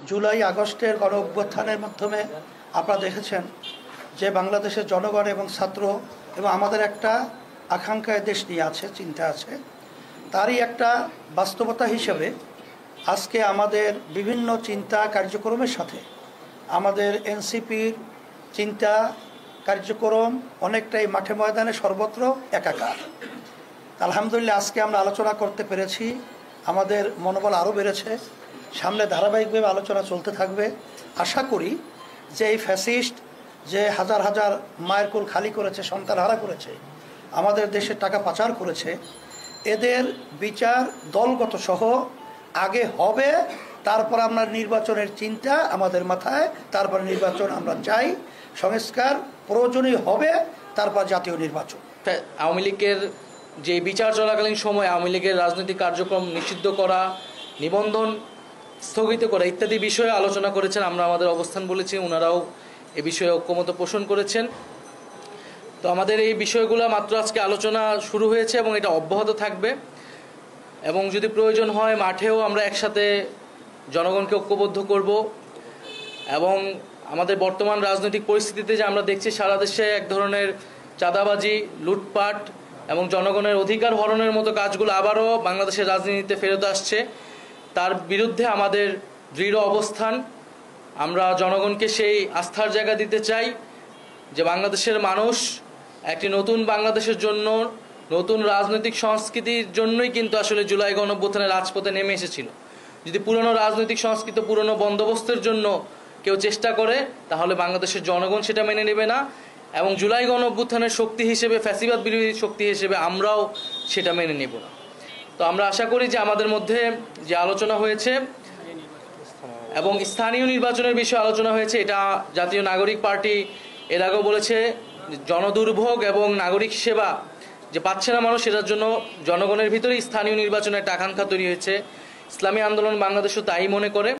জুলাই আগস্টের গণ অভ্যুত্থানের মাধ্যমে আপনারা দেখেছেন যে বাংলাদেশের জনগণ এবং ছাত্র এবং আমাদের একটা আকাঙ্ক্ষায় দেশ নিয়ে আছে, চিন্তা আছে, তারই একটা বাস্তবতা হিসেবে আজকে আমাদের বিভিন্ন চিন্তা কার্যক্রমের সাথে আমাদের এনসিপির চিন্তা কার্যক্রম অনেকটাই মাঠে ময়দানে সর্বত্র একাকার। আলহামদুলিল্লাহ আজকে আমরা আলোচনা করতে পেরেছি, আমাদের মনোবল আরও বেড়েছে। সামনে ধারাবাহিকভাবে আলোচনা চলতে থাকবে। আশা করি যে এই ফ্যাসিস্ট যে হাজার হাজার মায়ের কোল খালি করেছে, সন্তান হারা করেছে, আমাদের দেশের টাকা পাচার করেছে, এদের বিচার দলগত সহ আগে হবে, তারপর আমরা নির্বাচনের চিন্তা আমাদের মাথায়, তারপর নির্বাচন আমরা চাই, সংস্কার প্রয়োজনীয় হবে, তারপর জাতীয় নির্বাচন। আওয়ামী লীগের যে বিচার চলাকালীন সময় আওয়ামী লীগের রাজনৈতিক কার্যক্রম নিষিদ্ধ করা, নিবন্ধন স্থগিত করা ইত্যাদি বিষয়ে আলোচনা করেছেন। আমরা আমাদের অবস্থান বলেছি, ওনারাও এ বিষয়ে ঐক্যমত পোষণ করেছেন। তো আমাদের এই বিষয়গুলো মাত্র আজকে আলোচনা শুরু হয়েছে এবং এটা অব্যাহত থাকবে, এবং যদি প্রয়োজন হয় মাঠেও আমরা একসাথে জনগণকে ঐক্যবদ্ধ করব। এবং আমাদের বর্তমান রাজনৈতিক পরিস্থিতিতে যে আমরা দেখছি সারা দেশে এক ধরনের চাঁদাবাজি, লুটপাট এবং জনগণের অধিকার হরণের মতো কাজগুলো আবারও বাংলাদেশের রাজনীতিতে ফেরত আসছে, তার বিরুদ্ধে আমাদের দৃঢ় অবস্থান। আমরা জনগণকে সেই আস্থার জায়গা দিতে চাই যে বাংলাদেশের মানুষ একটি নতুন বাংলাদেশের জন্য, নতুন রাজনৈতিক সংস্কৃতির জন্যই কিন্তু আসলে জুলাই গণঅভ্যুত্থানে রাজপথে নেমে এসেছিল। যদি পুরনো রাজনৈতিক সংস্কৃতি, পুরনো বন্দোবস্তের জন্য কেউ চেষ্টা করে, তাহলে বাংলাদেশের জনগণ সেটা মেনে নেবে না, এবং জুলাই গণঅভ্যুত্থানের শক্তি হিসেবে, ফ্যাসিবাদ বিরোধী শক্তি হিসেবে আমরাও সেটা মেনে নেব না। তো আমরা আশা করি যে আমাদের মধ্যে যে আলোচনা হয়েছে এবং স্থানীয় নির্বাচনের বিষয়ে আলোচনা হয়েছে, এটা জাতীয় নাগরিক পার্টি এর আগেও বলেছে, জনদুর্ভোগ এবং নাগরিক সেবা যে পাচ্ছে না মানুষ, সেটার জন্য জনগণের ভিতরে স্থানীয় নির্বাচনের একটা আকাঙ্ক্ষা তৈরি হয়েছে। ইসলামী আন্দোলন বাংলাদেশও তাই মনে করে।